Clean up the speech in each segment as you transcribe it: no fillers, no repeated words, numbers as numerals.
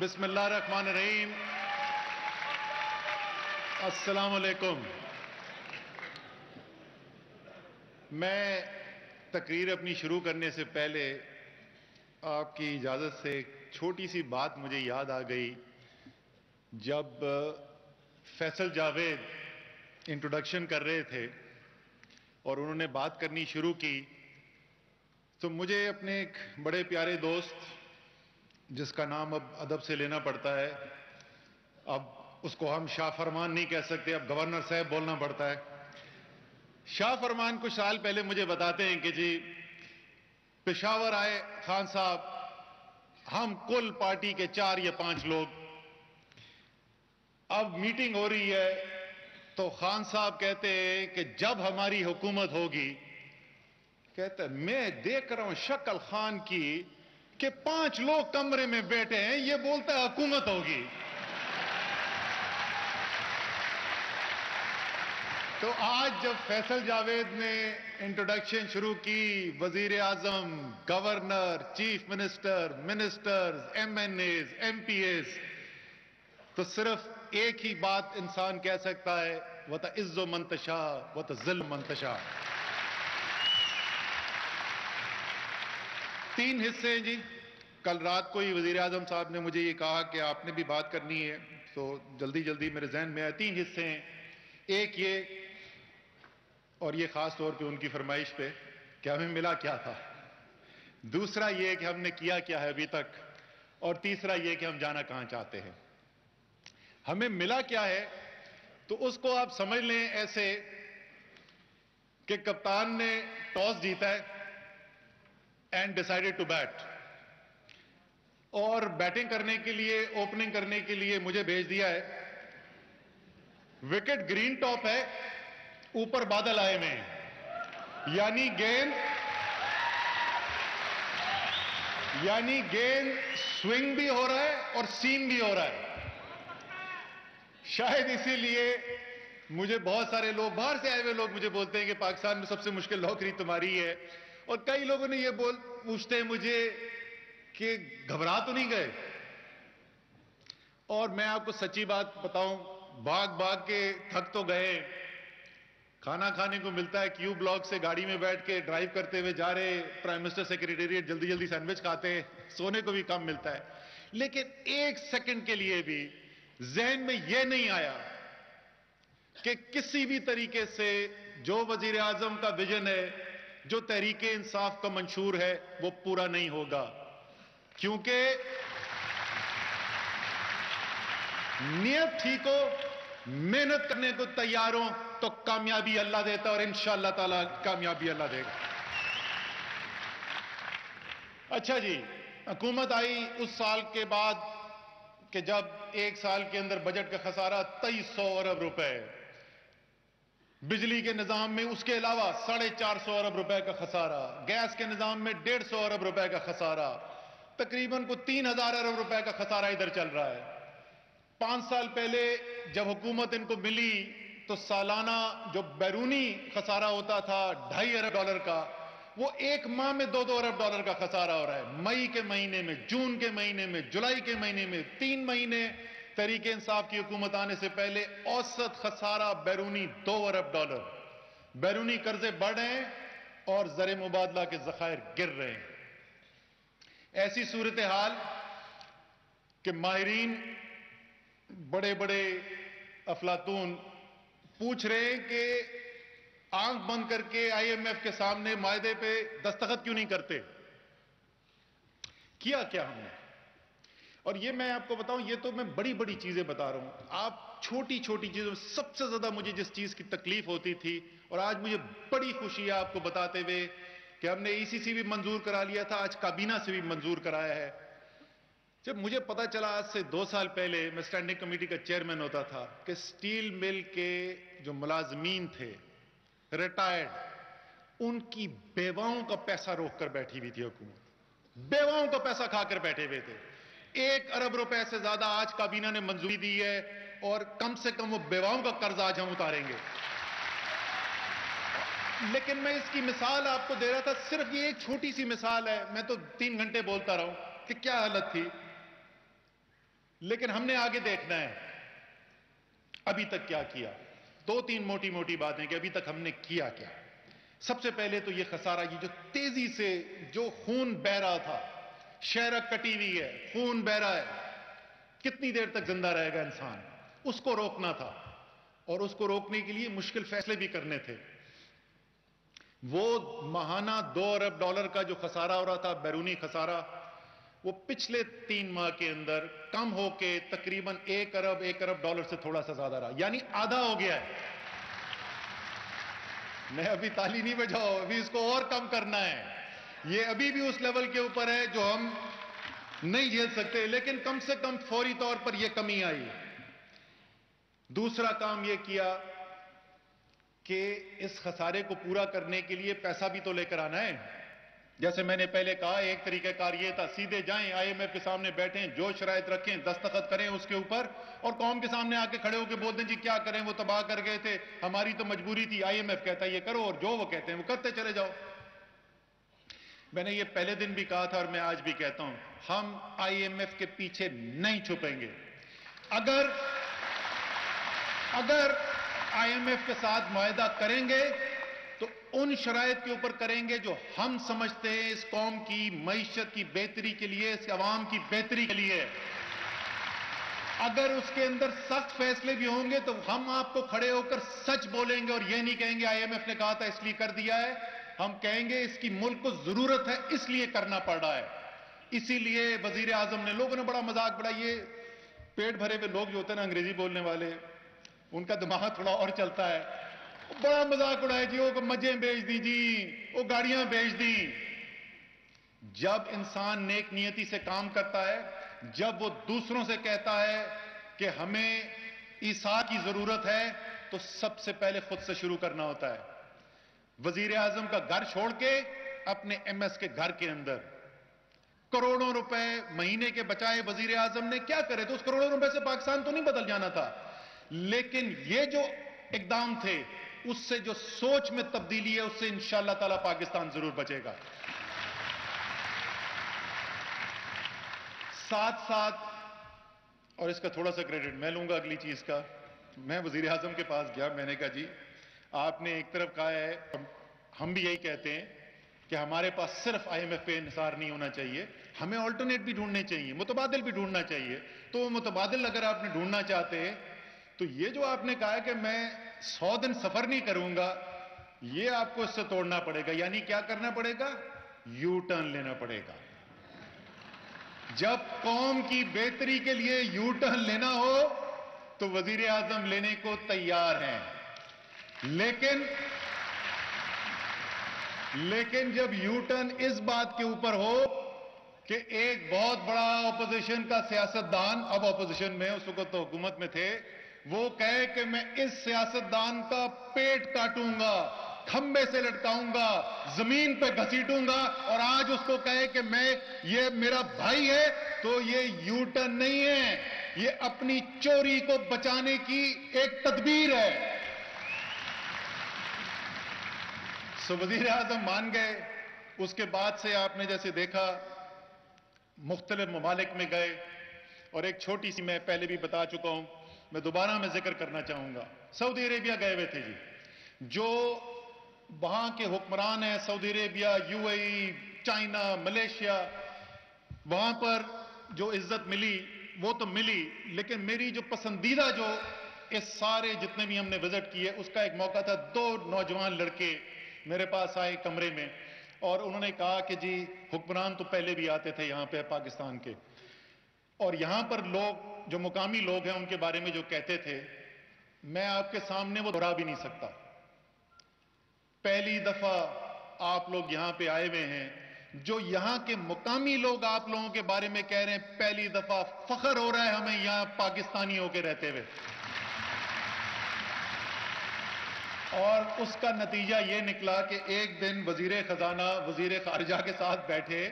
بسم اللہ الرحمن الرحیم۔ السلام علیکم۔ میں تقریر اپنی شروع کرنے سے پہلے آپ کی اجازت سے ایک چھوٹی سی بات مجھے یاد آ گئی۔ جب فیصل جاوید انٹروڈکشن کر رہے تھے اور انہوں نے بات کرنی شروع کی تو مجھے اپنے ایک بڑے پیارے دوست جس کا نام اب ادب سے لینا پڑتا ہے، اب اس کو ہم شاہ فرمان نہیں کہہ سکتے، اب گورنر صاحب بولنا پڑتا ہے۔ شاہ فرمان کچھ سال پہلے مجھے بتاتے ہیں کہ جی پشاور آئے خان صاحب، ہم کل پارٹی کے 4 یا 5 لوگ، اب میٹنگ ہو رہی ہے تو خان صاحب کہتے ہیں کہ جب ہماری حکومت ہوگی، کہتے ہیں میں دیکھ رہا ہوں شکل خان کی کہ 5 لوگ کمرے میں بیٹھے ہیں، یہ بولتا ہے حکومت ہوگی۔ تو آج جب فیصل جاوید نے انٹروڈکشن شروع کی، وزیر اعظم، governor, chief minister, ministers, M N As, M P As, تو صرف ایک ہی بات انسان کہہ سکتا ہے، وَتَعِزُّ مَن تَشَاءُ وَتُذِلُّ مَن تَشَاءُ۔ 3 حصے ہیں جی۔ کل رات کو ہی وزیر اعظم صاحب نے مجھے یہ کہا کہ آپ نے بھی بات کرنی ہے، تو جلدی جلدی میرے ذہن میں آیا۔ 3 حصے ہیں۔ ایک یہ، اور یہ خاص طور پہ ان کی فرمائش پہ، کہ ہمیں ملا کیا تھا۔ دوسرا یہ کہ ہم نے کیا کیا ہے ابھی تک، اور تیسرا یہ کہ ہم جانا کہاں چاہتے ہیں۔ ہمیں ملا کیا ہے تو اس کو آپ سمجھ لیں ایسے کہ کپتان نے ٹاس جیتا ہے اینڈ ڈیسائیڈڈ ٹو بیٹ، اور بیٹنگ کرنے کے لیے، اوپننگ کرنے کے لیے مجھے بھیج دیا ہے۔ وکٹ گرین ٹاپ ہے، اوپر بادل آئے ہوئے ہیں، یعنی گیند سوئنگ بھی ہو رہا ہے اور سیم بھی ہو رہا ہے۔ شاید اسی لیے مجھے بہت سارے لوگ، باہر سے آئے ہوئے لوگ مجھے بولتے ہیں کہ پاکستان میں سب سے مشکل نوکری تمہاری ہے، اور کئی لوگوں نے یہ پوچھتے ہیں مجھے کہ گھبرا تو نہیں گئے؟ اور میں آپ کو سچی بات بتاؤں، بھاگ بھاگ کے تھک تو گئے۔ کھانا کھانے کو ملتا ہے کیو بلاک سے، گاڑی میں بیٹھ کے ڈرائیو کرتے ہوئے جا رہے پرائم منسٹر سیکریٹریٹ، جلدی جلدی سینڈوچ کھاتے، سونے کو بھی کم ملتا ہے، لیکن 1 سیکنڈ کے لیے بھی ذہن میں یہ نہیں آیا کہ کسی بھی طریقے سے جو وزیر اعظم کا ویژن ہے، جو تحریک انصاف کا منشور ہے، وہ پورا نہیں ہوگا، کیونکہ نیت ٹھیک ہو، محنت کرنے کو تیار ہوں تو کامیابی اللہ دیتا ہے، اور انشاءاللہ تعالی کامیابی اللہ دے گا۔ اچھا جی، حکومت آئی اس سال کے بعد کہ جب 1 سال کے اندر بجٹ کا خسارہ 2300 ارب روپے، بجلی کے نظام میں اس کے علاوہ 450 ارب روپے کا خسارہ، گیس کے نظام میں 150 ارب روپے کا خسارہ، تقریباً 3000 ارب روپے کا خسارہ ادھر چل رہا ہے۔ 5 سال پہلے جب حکومت ان کو ملی تو سالانہ جو بیرونی خسارہ ہوتا تھا $2.5 ارب کا، وہ 1 ماہ میں $2 ارب کا خسارہ ہو رہا ہے۔ مئی کے مہینے میں، جون کے مہینے میں، جولائی کے مہینے میں، 3 مہینے تحریک انصاف کی حکومت آنے سے پہلے اوسط خسارہ بیرونی $2 ارب۔ بیرونی قرضے بڑھ رہے ہیں اور زر مبادلہ کے ذخائر گر رہے ہیں۔ ایسی صورتحال کہ ماہرین، بڑے بڑے افلاطون پوچھ رہے ہیں کہ آنکھ بند کر کے آئی ایم ایف کے سامنے معاہدے پہ دستخط کیوں نہیں کرتے؟ کیا ہم نے؟ اور یہ میں آپ کو بتاؤں، یہ تو میں بڑی بڑی چیزیں بتا رہا ہوں، آپ چھوٹی چھوٹی چیزوں، سب سے زیادہ مجھے جس چیز کی تکلیف ہوتی تھی، اور آج مجھے بڑی خوشی ہے آپ کو بتاتے ہوئے کہ ہم نے ای سی سی بھی منظور کرا لیا تھا، آج کابینہ سے بھی منظور کرایا ہے۔ جب مجھے پتا چلا آج سے 2 سال پہلے، میں اسٹینڈنگ کمیٹی کا چیئرمین ہوتا تھا، کہ سٹیل مل کے جو ملازمین تھے ریٹائرڈ، ان کی بیواؤں کا پیسہ روک کر بیٹھی ہوئی تھی حکومت، بیواؤں کا پیسہ کھا کر بیٹھے ہوئے تھے۔ 1 ارب روپے سے زیادہ آج کابینہ نے منظوری دی ہے، اور کم سے کم وہ بیواؤں کا قرض آج ہم اتاریں گے۔ لیکن میں اس کی مثال آپ کو دے رہا تھا، صرف یہ ایک چھوٹی سی مثال ہے، میں تو 3 گھنٹے بولتا رہا ہوں کہ کیا حالت تھی۔ لیکن ہم نے آگے دیکھنا ہے ابھی تک کیا کیا. دو تین موٹی موٹی باتیں کہ ابھی تک ہم نے کیا کیا. سب سے پہلے تو یہ خسارہ، یہ جو تیزی سے جو خون بہ رہا تھا، شہرک کٹی ہوئی ہے، خون بہ رہا ہے، کتنی دیر تک زندہ رہے گا انسان، اس کو روکنا تھا. اور اس کو روکنے کے لیے مشکل فیصلے بھی کرنے تھے. وہ ماہانہ $2 ارب کا جو خسارہ ہو رہا تھا، بیرونی خسارہ، وہ پچھلے 3 ماہ کے اندر کم ہو کے تقریباً $1 ارب سے تھوڑا سا زیادہ رہا، یعنی آدھا ہو گیا ہے. میں ابھی تالی نہیں بجاؤ، ابھی اس کو اور کم کرنا ہے. یہ ابھی بھی اس لیول کے اوپر ہے جو ہم نہیں جھیل سکتے، لیکن کم سے کم فوری طور پر یہ کمی آئی. دوسرا کام یہ کیا کہ اس خسارے کو پورا کرنے کے لیے پیسہ بھی تو لے کر آنا ہے. جیسے میں نے پہلے کہا، ایک طریقہ کار یہ تھا، سیدھے جائیں IMF کے سامنے بیٹھیں، جو شرائط رکھیں، دستخط کریں اس کے اوپر، اور قوم کے سامنے آ کے کھڑے ہو کے بول دیں جی کیا کریں، وہ تباہ کر گئے تھے، ہماری تو مجبوری تھی، IMF کہتا ہے یہ کرو، اور جو وہ کہتے ہیں وہ کرتے چلے جاؤ. میں نے یہ پہلے دن بھی کہا تھا اور میں آج بھی کہتا ہوں، ہم IMF کے پیچھے نہیں چھپیں گے. اگر IMF کے ساتھ معاہدہ کریں گے تو ان شرائط کے اوپر کریں گے جو ہم سمجھتے ہیں اس قوم کی معیشت کی بہتری کے لیے، اس عوام کی بہتری کے لیے. اگر اس کے اندر سخت فیصلے بھی ہوں گے تو ہم آپ کو کھڑے ہو کر سچ بولیں گے، اور یہ نہیں کہیں گے IMF نے کہا تھا اس لیے کر دیا ہے. ہم کہیں گے اس کی ملک کو ضرورت ہے اس لیے کرنا پڑ رہا ہے. اسی لیے وزیر اعظم نے، لوگوں نے بڑا مذاق بڑا، یہ پیٹ بھرے ہوئے لوگ جو ہوتے ہیں نا انگریزی بولنے والے، ان کا دماغ تھوڑا اور چلتا ہے، بڑا مذاق اڑایا جی، وہ مجھیں بیچ دی جی، وہ گاڑیاں بیچ دی. جب انسان نیک نیتی سے کام کرتا ہے، جب وہ دوسروں سے کہتا ہے کہ ہمیں ایثار کی ضرورت ہے، تو سب سے پہلے خود سے شروع کرنا ہوتا ہے. وزیر اعظم کا گھر چھوڑ کے اپنے MS کے گھر کے اندر کروڑوں روپے مہینے کے بچائے وزیر اعظم نے کیا کرے تھے؟ اس کروڑوں روپے سے پاکستان تو نہیں بدل جانا تھا، لیکن یہ جو اقدام تھے اس سے جو سوچ میں تبدیلی ہے، اس سے انشاءاللہ تعالی پاکستان ضرور بچے گا. ساتھ ساتھ، اور اس کا تھوڑا سا کریڈٹ میں لوں گا اگلی چیز کا، میں وزیر اعظم کے پاس گیا، میں نے کہا جی آپ نے ایک طرف کہا ہے، ہم بھی یہی کہتے ہیں کہ ہمارے پاس صرف IMF پہ انحصار نہیں ہونا چاہیے، ہمیں آلٹرنیٹ بھی ڈھونڈنے چاہیے، متبادل بھی ڈھونڈنا چاہیے. تو وہ متبادل اگر آپ نے ڈھونڈنا چاہتے تو یہ جو آپ نے کہا ہے کہ میں 100 دن سفر نہیں کروں گا، یہ آپ کو اس سے توڑنا پڑے گا. یعنی کیا کرنا پڑے گا؟ یو ٹرن لینا پڑے گا. جب قوم کی بہتری کے لیے یو ٹرن لینا ہو تو وزیر اعظم لینے کو تیار ہیں، لیکن جب یو ٹرن اس بات کے اوپر ہو کہ ایک بہت بڑا اپوزیشن کا سیاستدان، اب اپوزیشن میں، اس وقت تو حکومت میں تھے، وہ کہے کہ میں اس سیاستدان کا پیٹ کاٹوں گا، کھمبے سے لٹکاؤں گا، زمین پہ گھسیٹوں گا، اور آج اس کو کہے کہ یہ میرا بھائی ہے، تو یہ یو ٹرن نہیں ہے، یہ اپنی چوری کو بچانے کی ایک تدبیر ہے. سو وزیر اعظم مان گئے. اس کے بعد سے آپ نے جیسے دیکھا مختلف ممالک میں گئے، اور ایک چھوٹی سی میں پہلے بھی بتا چکا ہوں، میں دوبارہ ذکر کرنا چاہوں گا. سعودی عربیہ گئے ہوئے تھے جی. جو وہاں کے حکمران ہیں، سعودی عربیہ، UAE، چائنا، ملیشیا، وہاں پر جو عزت ملی وہ تو ملی، لیکن میری جو پسندیدہ، جو اس سارے جتنے بھی ہم نے وزٹ کیے، اس کا ایک موقع تھا. 2 نوجوان لڑکے میرے پاس آئے کمرے میں، اور انہوں نے کہا کہ جی حکمران تو پہلے بھی آتے تھے یہاں پہ پاکستان کے، اور یہاں پر لوگ جو مقامی لوگ ہیں ان کے بارے میں جو کہتے تھے، میں آپ کے سامنے وہ دہرا بھی نہیں سکتا. پہلی دفعہ آپ لوگ یہاں پہ آئے ہوئے ہیں، جو یہاں کے مقامی لوگ آپ لوگوں کے بارے میں کہہ رہے ہیں، پہلی دفعہ فخر ہو رہا ہے ہمیں یہاں پاکستانی ہو کے رہتے ہوئے. اور اس کا نتیجہ یہ نکلا کہ ایک دن وزیر خزانہ وزیر خارجہ کے ساتھ بیٹھے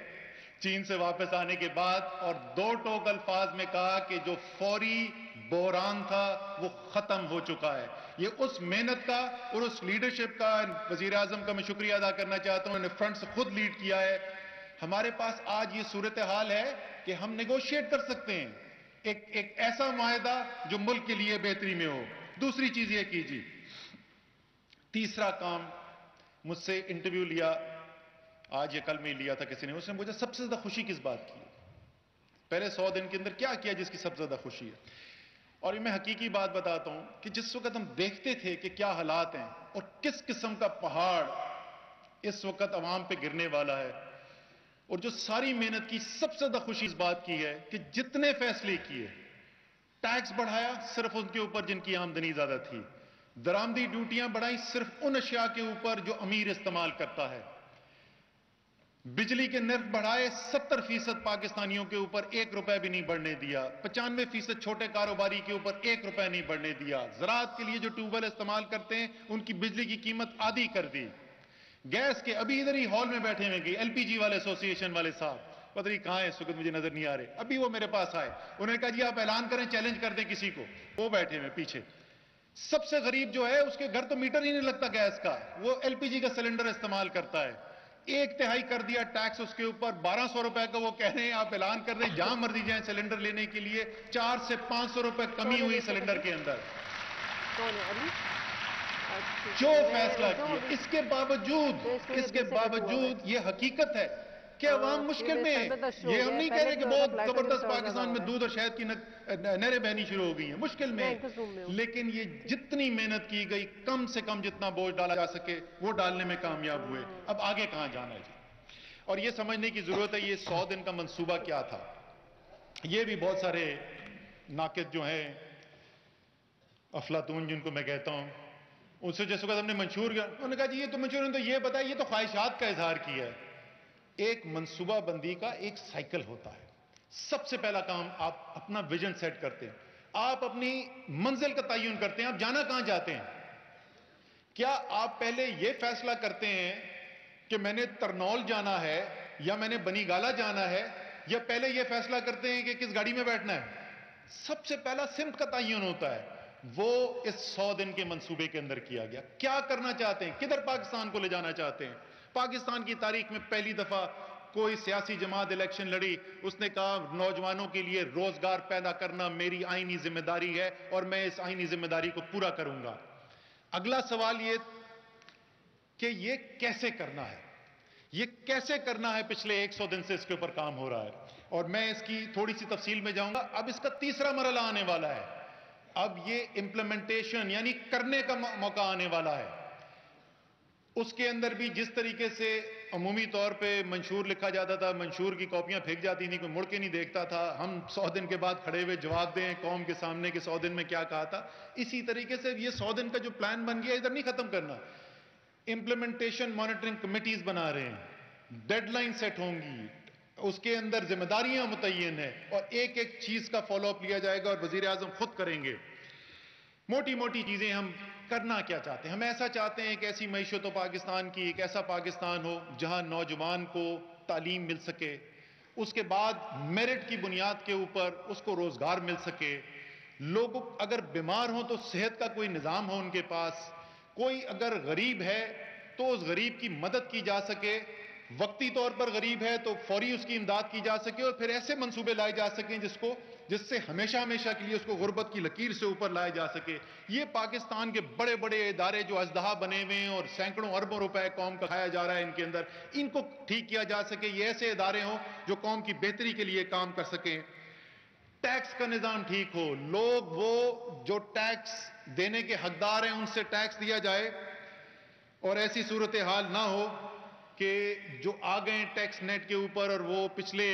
چین سے واپس آنے کے بعد، اور 2 ٹوک الفاظ میں کہا کہ جو فوری بحران تھا وہ ختم ہو چکا ہے. یہ اس محنت کا اور اس لیڈرشپ کا، وزیر اعظم کا میں شکریہ ادا کرنا چاہتا ہوں، انہوں نے فرنٹ سے خود لیڈ کیا ہے. ہمارے پاس آج یہ صورتحال ہے کہ ہم نیگوشیٹ کر سکتے ہیں. ایک ایسا معاہدہ جو ملک کے لیے بہتری میں ہو. دوسری چیز یہ کیجیے. تیسرا کام, مجھ سے انٹرویو لیا آج یا کل میں لیا تھا کسی نے, اس نے مجھے سب سے زیادہ خوشی کس بات کی ہے, پہلے 100 دن کے اندر کیا کیا جس کی سب سے زیادہ خوشی ہے. اور میں حقیقی بات بتاتا ہوں کہ جس وقت ہم دیکھتے تھے کہ کیا حالات ہیں اور کس قسم کا پہاڑ اس وقت عوام پہ گرنے والا ہے, اور جو ساری محنت کی, سب سے زیادہ خوشی اس بات کی ہے کہ جتنے فیصلے کیے, ٹیکس بڑھایا صرف ان کے اوپر جن کی آمدنی زیادہ تھی, درآمدی ڈیوٹیاں بڑھائیں صرف ان اشیاء کے اوپر جو امیر استعمال کرتا ہے, بجلی کے نرخ بڑھائے 70% پاکستانیوں کے اوپر 1 روپے بھی نہیں بڑھنے دیا, 95% چھوٹے کاروباری کے اوپر 1 روپے نہیں بڑھنے دیا, زراعت کے لیے جو ٹیوب ویل استعمال کرتے ہیں ان کی بجلی کی قیمت آدھی کر دی, گیس کے ابھی ادھر ہی ہال میں بیٹھے ہوئے گئے ایل پی جی والے ایسوسی ایشن والے صاحب, پتہ نہیں کہاں ہیں اس وقت, مجھے نظر نہیں آ رہے, ابھی وہ میرے پاس آئے, انہوں نے کہا جی آپ اعلان کریں, چیلنج کر دیں کسی کو, وہ بیٹھے ہوئے پیچھے. سب سے غریب جو ہے اس کے گھر تو میٹر ہی نہیں لگتا گیس کا, وہ ایل پی جی کا سلنڈر استعمال کرتا ہے, 1/3 کر دیا ٹیکس اس کے اوپر, 1200 روپے کا وہ کہہ رہے ہیں آپ اعلان کر دیں جہاں مرضی جائیں سلنڈر لینے کے لیے, 400 سے 500 روپے کمی ہوئی سلنڈر کے اندر. جو فیصلہ کیا, اس کے باوجود یہ حقیقت ہے کہ عوام مشکل میں ہے. یہ ہم نہیں کہہ رہے کہ بہت زبردست پاکستان میں دودھ اور شہد کی نہریں بہنی شروع ہو گئی ہیں, مشکل میں ہے, لیکن یہ جتنی محنت کی گئی, کم سے کم جتنا بوجھ ڈالا جا سکے وہ ڈالنے میں کامیاب ہوئے. اب آگے کہاں جانا ہے جی, اور یہ سمجھنے کی ضرورت ہے یہ 100 دن کا منصوبہ کیا تھا. یہ بھی بہت سارے ناقد جو ہیں, افلاطون جن کو میں کہتا ہوں, ان سے جس وقت ہم نے منشور کیا, انہوں نے کہا جی یہ تو منشور نے تو یہ بتایا, یہ تو خواہشات کا اظہار کیا ہے. ایک منصوبہ بندی کا ایک سائیکل ہوتا ہے. سب سے پہلا کام آپ اپنا ویژن سیٹ کرتے ہیں, آپ اپنی منزل کا تعین کرتے ہیں, آپ جانا کہاں چاہتے ہیں. کیا آپ پہلے یہ فیصلہ کرتے ہیں کہ میں نے ترنول جانا ہے یا میں نے بنی گالا جانا ہے, یا پہلے یہ فیصلہ کرتے ہیں کہ کس گاڑی میں بیٹھنا ہے. سب سے پہلا سمت کا تعین ہوتا ہے, وہ اس 100 دن کے منصوبے کے اندر کیا گیا. کیا کرنا چاہتے ہیں, کدھر پاکستان کو لے جانا چاہتے ہیں. پاکستان کی تاریخ میں پہلی دفعہ کوئی سیاسی جماعت الیکشن لڑی, اس نے کہا نوجوانوں کے لیے روزگار پیدا کرنا میری آئینی ذمہ داری ہے اور میں اس آئینی ذمہ داری کو پورا کروں گا. اگلا سوال یہ کہ یہ کیسے کرنا ہے, یہ کیسے کرنا ہے. پچھلے 100 دن سے اس کے اوپر کام ہو رہا ہے اور میں اس کی تھوڑی سی تفصیل میں جاؤں گا. اب اس کا تیسرا مرحلہ آنے والا ہے, اب یہ امپلیمنٹیشن یعنی کرنے کا موقع آنے والا ہے. اس کے اندر بھی جس طریقے سے عمومی طور پہ منشور لکھا جاتا تھا, منشور کی کاپیاں پھینک جاتی تھیں, کوئی مڑ کے نہیں دیکھتا تھا, ہم 100 دن کے بعد کھڑے ہوئے جواب دیں قوم کے سامنے کہ 100 دن میں کیا کہا تھا. اسی طریقے سے یہ 100 دن کا جو پلان بن گیا ادھر نہیں ختم کرنا. امپلیمنٹیشن مانیٹرنگ کمیٹیز بنا رہے ہیں, ڈیڈ لائن سیٹ ہوں گی, اس کے اندر ذمہ داریاں متعین ہیں اور ایک ایک چیز کا فالو اپ لیا جائے گا اور وزیر اعظم خود کریں گے. موٹی موٹی چیزیں ہم کرنا کیا چاہتے ہیں, ہم ایسا چاہتے ہیں کہ ایسی معیشت ہو پاکستان کی, ایک ایسا پاکستان ہو جہاں نوجوان کو تعلیم مل سکے, اس کے بعد میرٹ کی بنیاد کے اوپر اس کو روزگار مل سکے, لوگ اگر بیمار ہوں تو صحت کا کوئی نظام ہو ان کے پاس, کوئی اگر غریب ہے تو اس غریب کی مدد کی جا سکے, وقتی طور پر غریب ہے تو فوری اس کی امداد کی جا سکے, اور پھر ایسے منصوبے لائے جا سکیں جس سے ہمیشہ ہمیشہ کے لیے اس کو غربت کی لکیر سے اوپر لائے جا سکے. یہ پاکستان کے بڑے بڑے ادارے جو اژدہا بنے ہوئے ہیں اور سینکڑوں اربوں روپے قوم کا کھایا جا رہا ہے ان کے اندر, ان کو ٹھیک کیا جا سکے. یہ ایسے ادارے ہوں جو قوم کی بہتری کے لیے کام کر سکیں. ٹیکس کا نظام ٹھیک ہو, لوگ وہ جو ٹیکس دینے کے حقدار ہیں ان سے ٹیکس دیا جائے, اور ایسی صورتحال نہ ہو کہ جو آ گئے ٹیکس نیٹ کے اوپر اور وہ پچھلے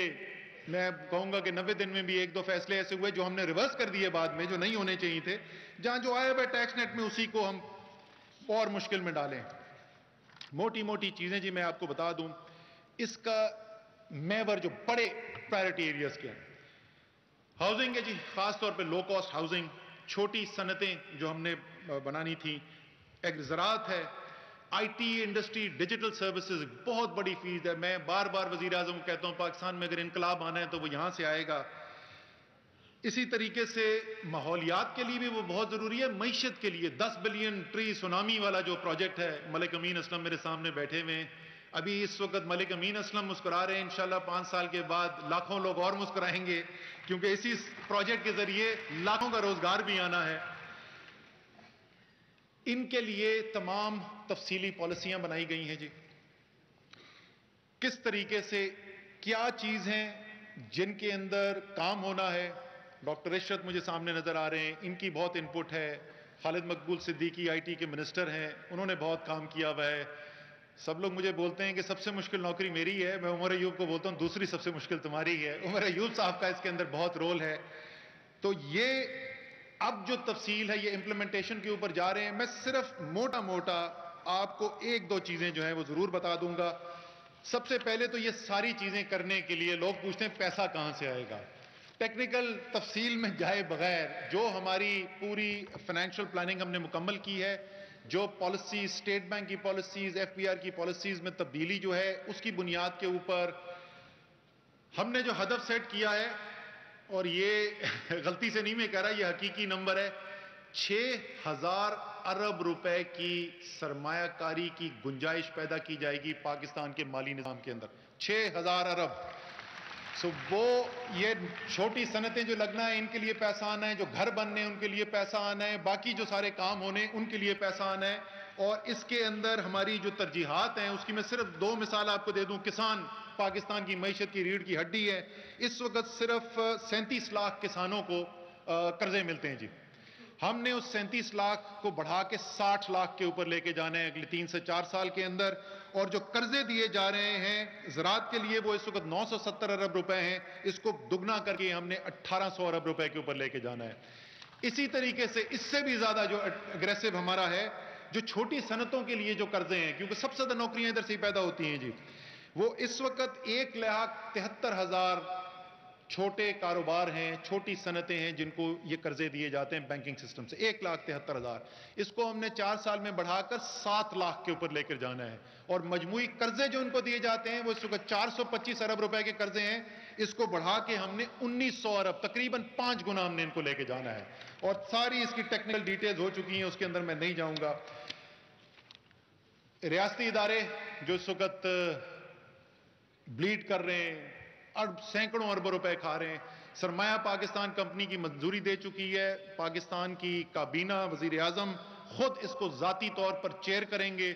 میں کہوں گا کہ 90 دن میں بھی 1-2 فیصلے ایسے ہوئے جو ہم نے ریورس کر دیے بعد میں, جو نہیں ہونے چاہیے تھے, جہاں جو آئے ہوئے ٹیکس نیٹ میں اسی کو ہم اور مشکل میں ڈالیں. موٹی موٹی چیزیں جی میں آپ کو بتا دوں, اس کا محور جو بڑے پرائرٹی ایریاز کے ہیں, ہاؤسنگ ہے جی, خاص طور پہ لو کاسٹ ہاؤسنگ, چھوٹی صنعتیں جو ہم نے بنانی تھی, ایک زراعت ہے, I T industry, digital services, بہت بڑی فیلڈ ہے. میں بار بار وزیر اعظم کو کہتا ہوں پاکستان میں اگر انقلاب آنا ہے تو وہ یہاں سے آئے گا. اسی طریقے سے ماحولیات کے لیے بھی وہ بہت ضروری ہے. معیشت کے لیے 10 بلین ٹری سونامی والا جو پروجیکٹ ہے, ملک امین اسلم میرے سامنے بیٹھے ہوئے ہیں, ابھی اس وقت ملک امین اسلم مسکرا رہے ہیں، انشاءاللہ 5 سال کے بعد لاکھوں لوگ اور مسکرائیں گے، کیونکہ اسی پروجیکٹ کے ذریعے لاکھوں کا روزگار بھی آنا ہے۔ ان کے لیے تمام تفصیلی پالیسیاں بنائی گئی ہیں جی۔ کس طریقے سے کیا چیز ہیں جن کے اندر کام ہونا ہے؟ ڈاکٹر عشرت مجھے سامنے نظر آ رہے ہیں، ان کی بہت انپٹ ہے۔ خالد مقبول صدیقی آئی ٹی کے منسٹر ہیں، انہوں نے بہت کام کیا ہوا ہے۔ سب لوگ مجھے بولتے ہیں کہ سب سے مشکل نوکری میری ہے، میں عمر ایوب کو بولتا ہوں دوسری سب سے مشکل تمہاری ہے۔ عمر ایوب صاحب کا اس کے اندر بہت رول ہے۔ تو یہ اب جو تفصیل ہے یہ امپلیمنٹیشن کے اوپر جا رہے ہیں۔ میں صرف موٹا موٹا آپ کو ایک دو چیزیں جو ہیں وہ ضرور بتا دوں گا۔ سب سے پہلے تو یہ ساری چیزیں کرنے کے لیے لوگ پوچھتے ہیں پیسہ کہاں سے آئے گا؟ ٹیکنیکل تفصیل میں جائے بغیر جو ہماری پوری فائنینشیل پلاننگ ہم نے مکمل کی ہے، جو پالیسی اسٹیٹ بینک کی پالیسیز، ایف پی آر کی پالیسیز میں تبدیلی جو ہے اس کی بنیاد کے اوپر ہم نے جو ہدف سیٹ کیا ہے، اور یہ غلطی سے نہیں میں کہہ رہا، یہ حقیقی نمبر ہے، 6,000 ارب روپے کی سرمایہ کاری کی گنجائش پیدا کی جائے گی پاکستان کے مالی نظام کے اندر۔ 6,000 ارب۔ وہ یہ چھوٹی صنعتیں جو لگنا ہے ان کے لیے پیسہ آنا ہے، جو گھر بننے ہیں ان کے لیے پیسہ آنا ہے، باقی جو سارے کام ہونے ان کے لیے پیسہ آنا ہے۔ اور اس کے اندر ہماری جو ترجیحات ہیں اس کی میں صرف 2 مثال آپ کو دے دوں۔ کسان پاکستان کی معیشت کی ریڑھ کی ہڈی ہے۔ اس وقت صرف 37 لاکھ کسانوں کو قرضے ملتے ہیں جی۔ ہم نے اس 37 لاکھ کو بڑھا کے 60 لاکھ کے اوپر لے کے جانا ہے اگلے 3 سے 4 سال کے اندر۔ اور جو قرضے دیے جا رہے ہیں زراعت کے لیے وہ اس وقت 970 ارب روپے ہیں، اس کو دگنا کر کے ہم نے 1800 ارب روپے کے اوپر لے کے جانا ہے۔ اسی طریقے سے اس سے بھی زیادہ جو اگریسو ہمارا ہے، جو چھوٹی صنعتوں کے لیے جو قرضے ہیں، کیونکہ سب سے زیادہ نوکریاں ادھر سے ہی پیدا ہوتی ہیں جی، وہ اس وقت 1,73,000 چھوٹے کاروبار ہیں، چھوٹی صنعتیں ہیں جن کو یہ قرضے دیے جاتے ہیں بینکنگ سسٹم سے، 1,73,000۔ اس کو ہم نے 4 سال میں بڑھا کر 7 لاکھ کے اوپر لے کر جانا ہے۔ اور مجموعی قرضے جو ان کو دیے جاتے ہیں وہ اس وقت 425 ارب روپے کے قرضے ہیں، اس کو بڑھا کے ہم نے 1900 ارب، تقریباً 5 گنا ہم نے ان کو لے کے جانا ہے۔ اور ساری اس کی ٹیکنیکل ڈیٹیلز ہو چکی ہیں، اس کے اندر میں نہیں جاؤں گا۔ ریاستی ادارے جو اس وقت بلیڈ کر رہے ہیں، سینکڑوں اربوں روپے کھا رہے ہیں، سرمایہ پاکستان کمپنی کی منظوری دے چکی ہے۔ پاکستان کی کابینہ، وزیر اعظم خود اس کو ذاتی طور پر چیئر کریں گے۔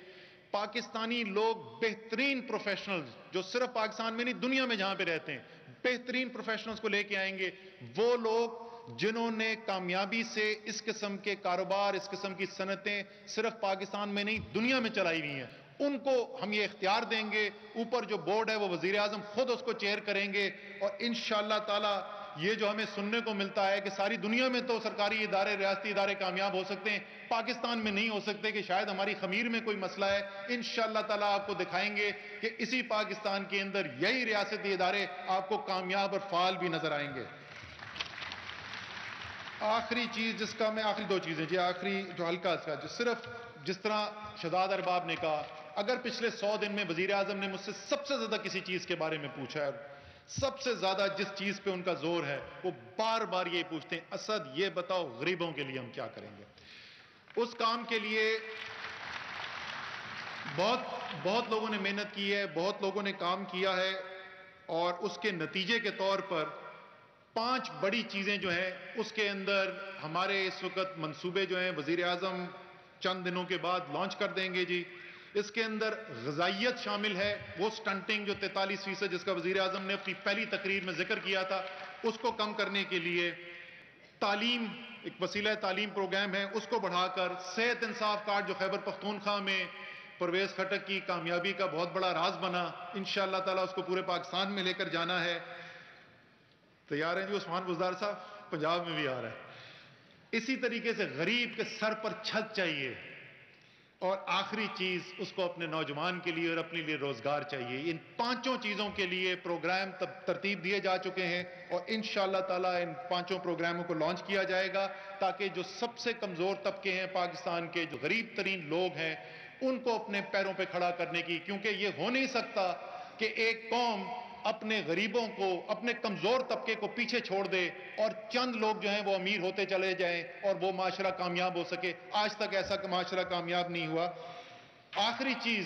پاکستانی لوگ بہترین پروفیشنلز جو صرف پاکستان میں نہیں دنیا میں جہاں پہ رہتے ہیں، بہترین پروفیشنلز کو لے کے آئیں گے۔ وہ لوگ جنہوں نے کامیابی سے اس قسم کے کاروبار، اس قسم کی صنعتیں صرف پاکستان میں نہیں دنیا میں چلائی ہوئی ہیں، ان کو ہم یہ اختیار دیں گے۔ اوپر جو بورڈ ہے وہ وزیر اعظم خود اس کو چیئر کریں گے۔ اور انشاءاللہ تعالی یہ جو ہمیں سننے کو ملتا ہے کہ ساری دنیا میں تو سرکاری ادارے، ریاستی ادارے کامیاب ہو سکتے ہیں، پاکستان میں نہیں ہو سکتے، کہ شاید ہماری خمیر میں کوئی مسئلہ ہے، انشاءاللہ تعالی آپ کو دکھائیں گے کہ اسی پاکستان کے اندر یہی ریاستی ادارے آپ کو کامیاب اور فعال بھی نظر آئیں گے۔ آخری چیز جس کا میں آخری 2 چیزیں جی، آخری جو ہلکا سا جو صرف جس طرح شہزاد ارباب نے کہا، اگر پچھلے 100 دن میں وزیر اعظم نے مجھ سے سب سے زیادہ کسی چیز کے بارے میں پوچھا ہے، سب سے زیادہ جس چیز پہ ان کا زور ہے، وہ بار بار یہ پوچھتے ہیں اسد یہ بتاؤ غریبوں کے لیے ہم کیا کریں گے۔ اس کام کے لیے بہت لوگوں نے محنت کی ہے، بہت لوگوں نے کام کیا ہے، اور اس کے نتیجے کے طور پر 5 بڑی چیزیں جو ہیں اس کے اندر ہمارے اس وقت منصوبے جو ہیں وزیر اعظم چند دنوں کے بعد لانچ کر دیں گے جی۔ اس کے اندر غذائیت شامل ہے، وہ سٹنٹنگ جو 43% جس کا وزیر اعظم نے اپنی پہلی تقریر میں ذکر کیا تھا، اس کو کم کرنے کے لیے تعلیم، ایک وسیلہ تعلیم پروگرام ہے، اس کو بڑھا کر صحت انصاف کارڈ جو خیبر پختونخوا میں پرویز خٹک کی کامیابی کا بہت بڑا راز بنا، انشاءاللہ تعالیٰ اس کو پورے پاکستان میں لے کر جانا ہے۔ تیار ہیں جی عثمان بزدار صاحب؟ پنجاب میں بھی آ رہا ہے۔ اسی طریقے سے غریب کے سر پر چھت چاہیے، اور آخری چیز اس کو اپنے نوجوان کے لیے اور اپنے لیے روزگار چاہیے۔ ان 5 چیزوں کے لیے پروگرام ترتیب دیے جا چکے ہیں، اور انشاءاللہ تعالیٰ ان 5 پروگراموں کو لانچ کیا جائے گا تاکہ جو سب سے کمزور طبقے ہیں پاکستان کے، جو غریب ترین لوگ ہیں، ان کو اپنے پیروں پہ کھڑا کرنے کی، کیونکہ یہ ہو نہیں سکتا کہ ایک قوم اپنے غریبوں کو، اپنے کمزور طبقے کو پیچھے چھوڑ دے اور چند لوگ جو ہیں وہ امیر ہوتے چلے جائیں اور وہ معاشرہ کامیاب ہو سکے۔ آج تک ایسا معاشرہ کامیاب نہیں ہوا۔ آخری چیز